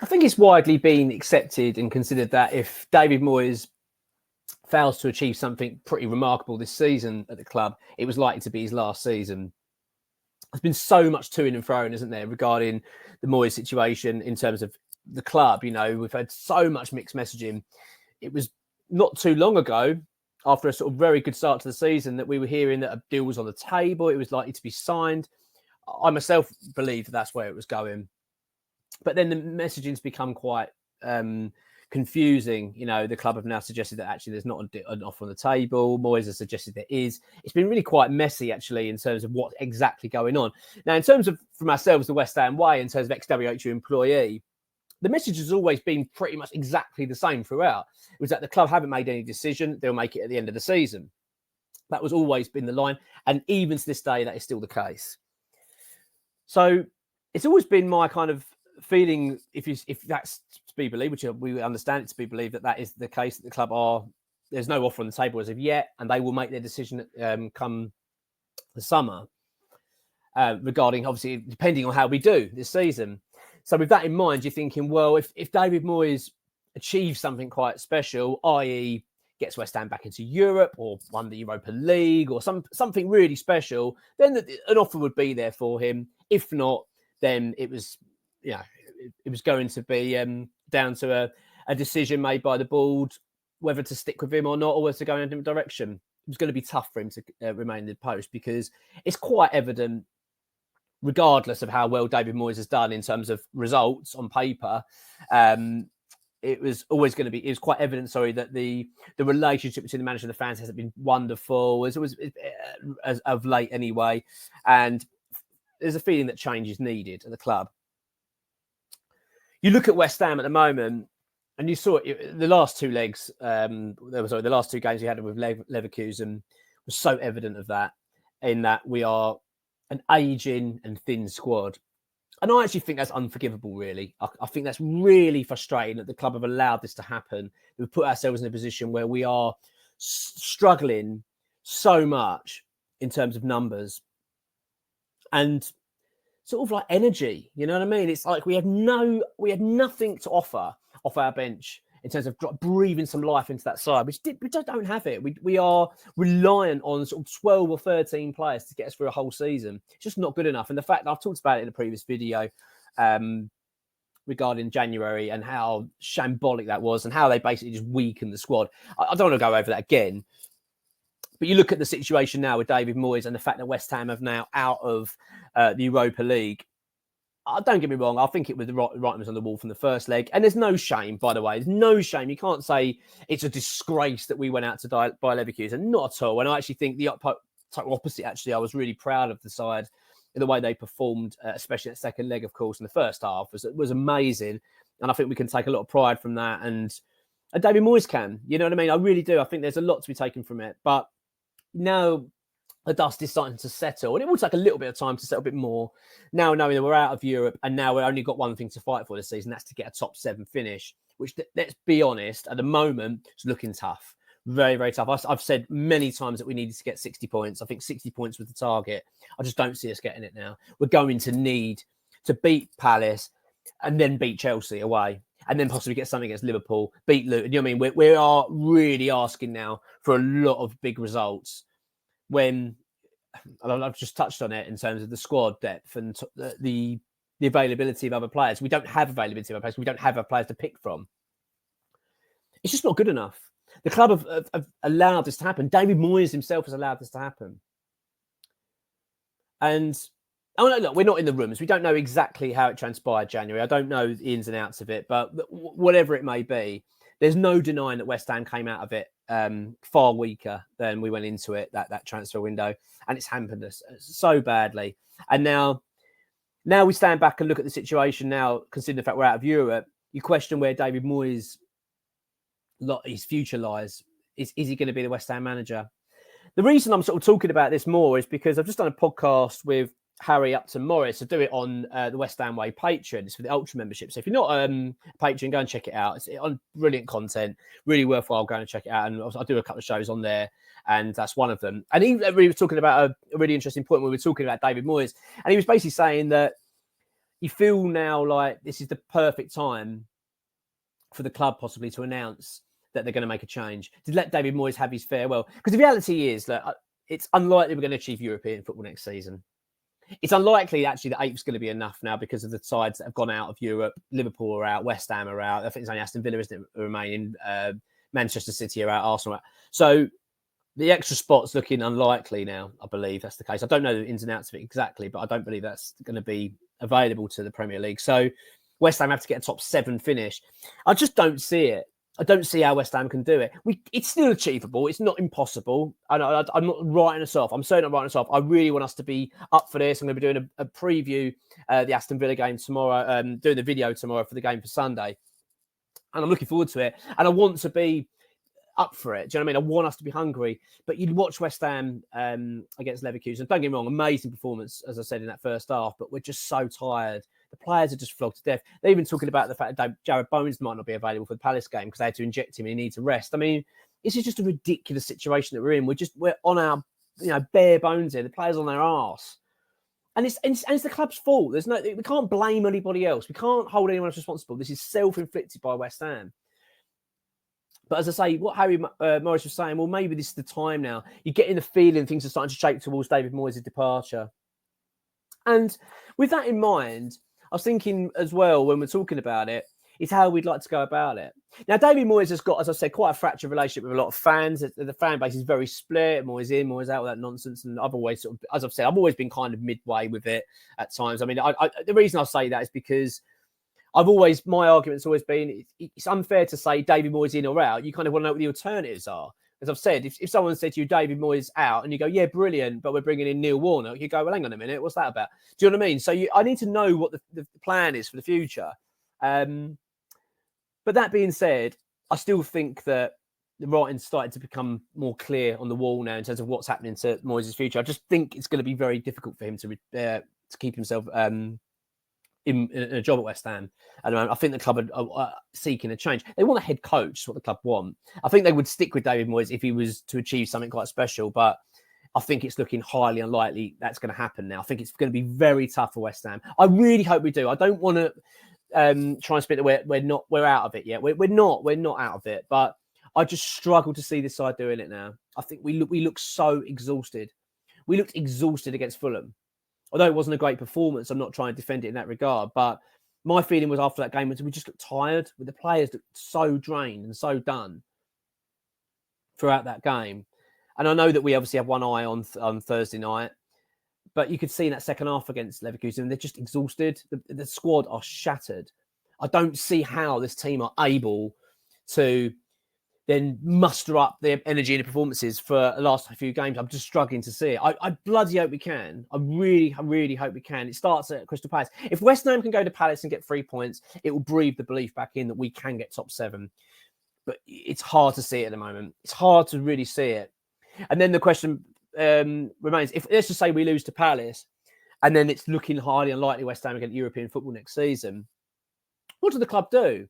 I think it's widely been accepted and considered that if David Moyes fails to achieve something pretty remarkable this season at the club, it was likely to be his last season. There's been so much to-ing and fro-ing, isn't there, regarding the Moyes situation in terms of the club. You know, we've had so much mixed messaging. It was not too long ago, after a sort of very good start to the season, that we were hearing that a deal was on the table. It was likely to be signed. I myself believed that that's where it was going. But then the messaging's become quite confusing. You know, the club have now suggested that actually there's not an offer on the table. Moyes has suggested there is. It's been really quite messy, actually, in terms of what's exactly going on. Now, in terms of, from ourselves, the West Ham way, in terms of ex-WHU employee, the message has always been pretty much exactly the same throughout. It was that the club haven't made any decision. They'll make it at the end of the season. That was always been the line. And even to this day, that is still the case. So it's always been my kind of feeling, if that's to be believed, which we understand it to be believed, that is the case, that the club there's no offer on the table as of yet, and they will make their decision come the summer regarding, obviously, depending on how we do this season. So with that in mind, you're thinking, well, if David Moyes achieves something quite special, i.e. gets West Ham back into Europe or won the Europa League or something really special, then an offer would be there for him. If not, then it was going to be down to a decision made by the board whether to stick with him or not, or whether to go in a different direction. It was going to be tough for him to remain in the post, because it's quite evident, regardless of how well David Moyes has done in terms of results on paper, it was quite evident, that the relationship between the manager and the fans hasn't been wonderful, as of late anyway. And there's a feeling that change is needed at the club. You look at West Ham at the moment, and you saw it, the last two legs, the last two games we had with Leverkusen was so evident of that, in that we are an ageing and thin squad. And I actually think that's unforgivable, really. I think that's really frustrating that the club have allowed this to happen. We've put ourselves in a position where we are struggling so much in terms of numbers and sort of like energy. You know what I mean? It's like we had nothing to offer off our bench in terms of breathing some life into that side. We just don't have it. We are reliant on sort of 12 or 13 players to get us through a whole season. It's just not good enough. And the fact that I've talked about it in a previous video regarding January and how shambolic that was and how they basically just weakened the squad. I don't want to go over that again. But you look at the situation now with David Moyes and the fact that West Ham have now out of the Europa League. Don't get me wrong. I think it was the writing on the wall from the first leg. And there's no shame, by the way. There's no shame. You can't say it's a disgrace that we went out to buy Leverkusen. Not at all. And I actually think the total opposite, actually. I was really proud of the side in the way they performed, especially that second leg, of course, in the first half. Was amazing. And I think we can take a lot of pride from that. And David Moyes can. You know what I mean? I really do. I think there's a lot to be taken from it. But now the dust is starting to settle, and it will take a little bit of time to settle a bit more. Now knowing that we're out of Europe, and now we've only got one thing to fight for this season, that's to get a top 7 finish, which, let's be honest, at the moment, is looking tough. Very, very tough. I've said many times that we needed to get 60 points. I think 60 points was the target. I just don't see us getting it now. We're going to need to beat Palace and then beat Chelsea away, and then possibly get something against Liverpool, beat Luton. You know what I mean? We are really asking now for a lot of big results, when I've just touched on it in terms of the squad depth and the availability of other players. We don't have availability of other players. We don't have other players to pick from. It's just not good enough. The club have allowed this to happen. David Moyes himself has allowed this to happen. And look, we're not in the rooms. We don't know exactly how it transpired January. I don't know the ins and outs of it, but whatever it may be, there's no denying that West Ham came out of it far weaker than we went into it, that transfer window. And it's hampered us so badly. And now we stand back and look at the situation now, considering the fact we're out of Europe. You question where David Moyes' his future lies. Is he going to be the West Ham manager? The reason I'm sort of talking about this more is because I've just done a podcast with Harry Upton Morris to do it on the West Ham Way Patreon. It's for the Ultra membership. So if you're not a patron, go and check it out. It's on brilliant content, really worthwhile going and check it out. And I do a couple of shows on there, and that's one of them. And we were talking about a really interesting point when we were talking about David Moyes, and he was basically saying that you feel now like this is the perfect time for the club possibly to announce that they're going to make a change, to let David Moyes have his farewell. Because the reality is that it's unlikely we're going to achieve European football next season. It's unlikely, actually, that 8th's going to be enough now because of the sides that have gone out of Europe. Liverpool are out, West Ham are out. I think it's only Aston Villa, isn't it, remaining. Manchester City are out, Arsenal are out. So the extra spot's looking unlikely now, I believe that's the case. I don't know the ins and outs of it exactly, but I don't believe that's going to be available to the Premier League. So West Ham have to get a top 7 finish. I just don't see it. I don't see how West Ham can do it. It's still achievable. It's not impossible. I'm not writing us off. I'm certainly not writing us off. I really want us to be up for this. I'm going to be doing a preview the Aston Villa game tomorrow, doing the video tomorrow for the game for Sunday. And I'm looking forward to it. And I want to be up for it. Do you know what I mean? I want us to be hungry. But you'd watch West Ham against Leverkusen. Don't get me wrong, amazing performance, as I said, in that first half. But we're just so tired. The players are just flogged to death. They're even talking about the fact that Jared Bones might not be available for the Palace game because they had to inject him and he needs a rest. I mean, this is just a ridiculous situation that we're in. We're on our bare bones here. The players on their arse. And it's the club's fault. We can't blame anybody else. We can't hold anyone else responsible. This is self-inflicted by West Ham. But as I say, what Harry Morris was saying, well, maybe this is the time now. You're getting the feeling things are starting to shape towards David Moyes' departure. And with that in mind, I was thinking as well, when we're talking about it, is how we'd like to go about it. Now, David Moyes has got, as I said, quite a fractured relationship with a lot of fans. The fan base is very split. Moyes in, Moyes out, all that nonsense. And I've always as I've said, I've always been kind of midway with it at times. I mean, the reason I say that is because my argument's always been, it's unfair to say David Moyes in or out. You kind of want to know what the alternatives are. As I've said, if someone said to you, David Moyes out, and you go, yeah, brilliant, but we're bringing in Neil Warnock, you go, well, hang on a minute, what's that about? Do you know what I mean? So I need to know what the plan is for the future. But that being said, I still think that the writing's started to become more clear on the wall now in terms of what's happening to Moyes' future. I just think it's going to be very difficult for him to keep himself in a job at West Ham. And I think the club are seeking a change. They want a head coach, is what the club want. I think they would stick with David Moyes if he was to achieve something quite special, but I think it's looking highly unlikely that's going to happen now. I think it's going to be very tough for West Ham. I really hope we do. I don't want to try and spit that we're out of it yet. We're not out of it, but I just struggle to see this side doing it now. I think we look so exhausted. We looked exhausted against Fulham. Although it wasn't a great performance, I'm not trying to defend it in that regard. But my feeling was after that game was we just looked tired. The players looked so drained and so done throughout that game. And I know that we obviously have one eye on Thursday night, but you could see in that second half against Leverkusen, they're just exhausted. The squad are shattered. I don't see how this team are able to then muster up their energy and the performances for the last few games. I'm just struggling to see it. I bloody hope we can. I really hope we can. It starts at Crystal Palace. If West Ham can go to Palace and get 3 points, it will breathe the belief back in that we can get top 7. But it's hard to see it at the moment. It's hard to really see it. And then the question remains, if let's just say we lose to Palace and then it's looking highly unlikely West Ham get European football next season, what do the club do?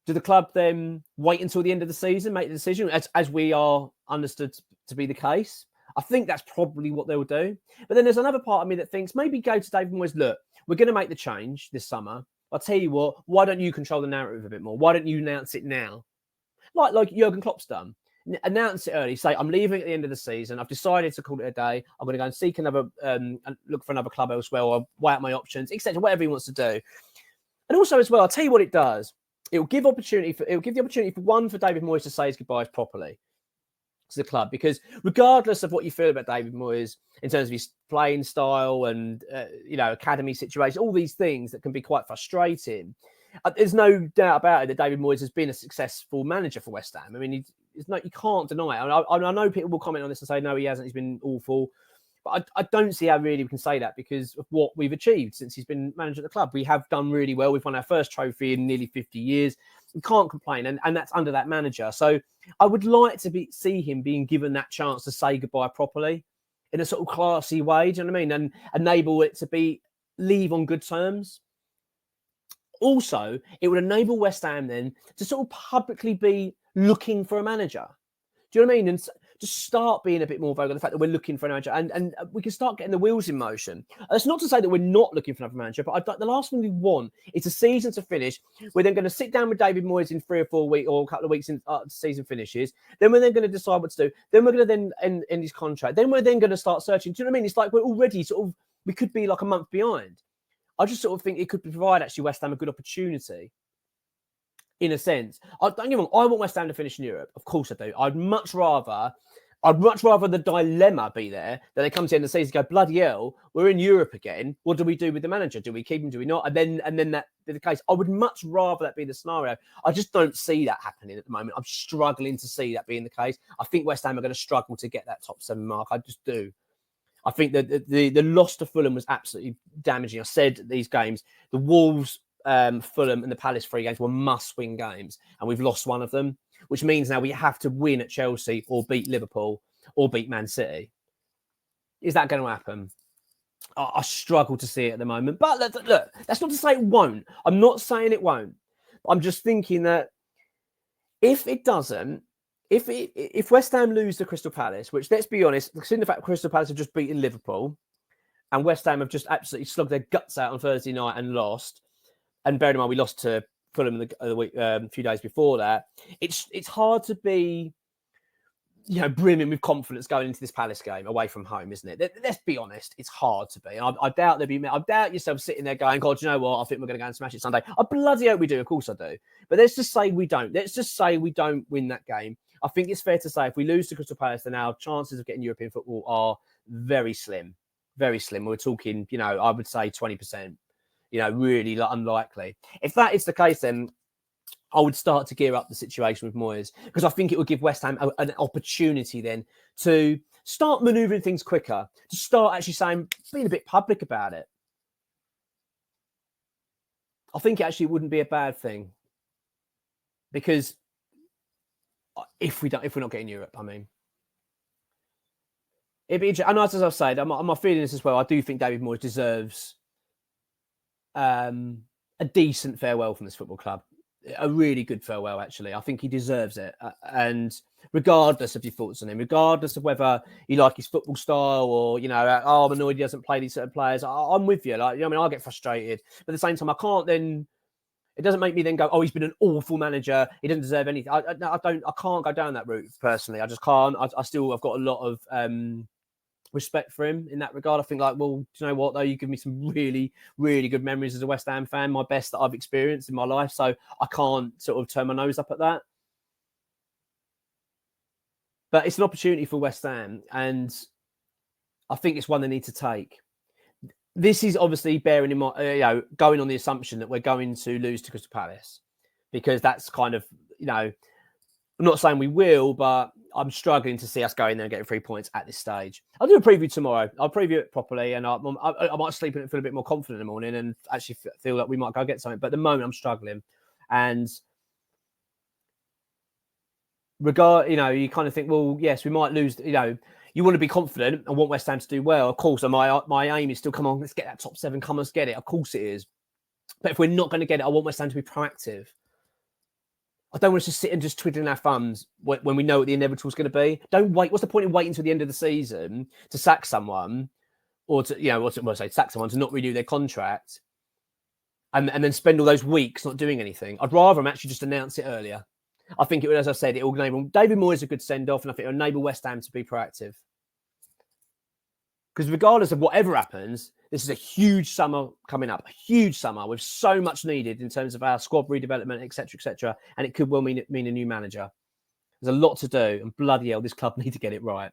Do the club then wait until the end of the season, make the decision, as we are understood to be the case? I think that's probably what they will do. But then there's another part of me that thinks maybe go to David Moyes, look, we're going to make the change this summer. I'll tell you what, why don't you control the narrative a bit more? Why don't you announce it now? Like Jurgen Klopp's done. Announce it early. Say, I'm leaving at the end of the season. I've decided to call it a day. I'm going to go and seek another, look for another club elsewhere, or weigh out my options, etc. Whatever he wants to do. And also as well, I'll tell you what it does. It will give the opportunity for David Moyes to say his goodbyes properly to the club, because regardless of what you feel about David Moyes in terms of his playing style and academy situation, all these things that can be quite frustrating, there's no doubt about it that David Moyes has been a successful manager for West Ham. I mean, you can't deny it. I know people will comment on this and say no, he hasn't. He's been awful. But I don't see how really we can say that because of what we've achieved since he's been manager at the club. We have done really well. We've won our first trophy in nearly 50 years. We can't complain. And that's under that manager. So I would like to see him being given that chance to say goodbye properly in a sort of classy way. Do you know what I mean? And enable it to leave on good terms. Also, it would enable West Ham then to sort of publicly be looking for a manager. Do you know what I mean? And just start being a bit more vocal. The fact that we're looking for an manager, and we can start getting the wheels in motion. That's not to say that we're not looking for another manager, but the last thing we want is a season to finish. We're then going to sit down with David Moyes in 3 or 4 weeks or a couple of weeks in the season finishes. Then we're then going to decide what to do. Then we're going to then end his contract. Then we're then going to start searching. Do you know what I mean? It's like we're already we could be like a month behind. I just sort of think it could provide actually West Ham a good opportunity. In a sense, don't get me wrong, I want West Ham to finish in Europe. Of course I do. I'd much rather the dilemma be there that they come to the end of the season and go, bloody hell, we're in Europe again. What do we do with the manager? Do we keep him? Do we not? And then that be the case. I would much rather that be the scenario. I just don't see that happening at the moment. I'm struggling to see that being the case. I think West Ham are going to struggle to get that top 7 mark. I just do. I think that the loss to Fulham was absolutely damaging. I said these games, the Wolves, Fulham and the Palace 3 games were must-win games, and we've lost one of them, which means now we have to win at Chelsea or beat Liverpool or beat Man City. Is that going to happen? I struggle to see it at the moment. But look, that's not to say it won't. I'm not saying it won't. I'm just thinking that if it doesn't, if West Ham lose to Crystal Palace, which, let's be honest, considering the fact Crystal Palace have just beaten Liverpool and West Ham have just absolutely slugged their guts out on Thursday night and lost, and bearing in mind we lost to Fulham the week, a few days before that, it's hard to be, brimming with confidence going into this Palace game away from home, isn't it? Let's be honest, it's hard to be. And I doubt I doubt yourself sitting there going, God, you know what? I think we're going to go and smash it Sunday. I bloody hope we do. Of course I do. But let's just say we don't. Let's just say we don't win that game. I think it's fair to say if we lose to Crystal Palace, then our chances of getting European football are very slim. Very slim. We're talking, I would say 20%. Really unlikely. If that is the case, then I would start to gear up the situation with Moyes, because I think it would give West Ham an opportunity then to start manoeuvring things quicker, to start actually being a bit public about it. I think actually it wouldn't be a bad thing, because if we're not getting Europe, I mean, it'd be interesting. And as I've said, my feeling is as well, I do think David Moyes deserves a decent farewell from this football club. A really good farewell, actually. I think he deserves it. And regardless of your thoughts on him, regardless of whether you like his football style or, I'm annoyed he doesn't play these certain players, I'm with you. I get frustrated. But at the same time, I can't then... It doesn't make me then go, he's been an awful manager. He doesn't deserve anything. I can't go down that route, personally. I just can't. I've got a lot of... respect for him in that regard. I think do you know what though? You give me some really, really good memories as a West Ham fan, my best that I've experienced in my life. So I can't sort of turn my nose up at that. But it's an opportunity for West Ham, and I think it's one they need to take. This is obviously bearing in mind, going on the assumption that we're going to lose to Crystal Palace, because that's kind of, I'm not saying we will, but I'm struggling to see us going there and getting 3 points at this stage. I'll do a preview tomorrow. I'll preview it properly, and I might sleep and feel a bit more confident in the morning and actually feel like we might go get something. But at the moment, I'm struggling. And you kind of think, well, yes, we might lose. You want to be confident and want West Ham to do well. Of course, and my aim is still, come on, let's get that top 7. Come on, let's get it. Of course it is. But if we're not going to get it, I want West Ham to be proactive. I don't want us to sit and just twiddling our thumbs when we know what the inevitable is going to be. Don't wait. What's the point in waiting until the end of the season to sack someone, or to sack someone to not renew their contract, and then spend all those weeks not doing anything? I'd rather them actually just announce it earlier. I think it would, as I said, it will enable David Moyes a good send off, and I think it will enable West Ham to be proactive. Because regardless of whatever happens, this is a huge summer coming up, a huge summer with so much needed in terms of our squad redevelopment, etc., and it could well mean a new manager. There's a lot to do, and bloody hell, this club need to get it right.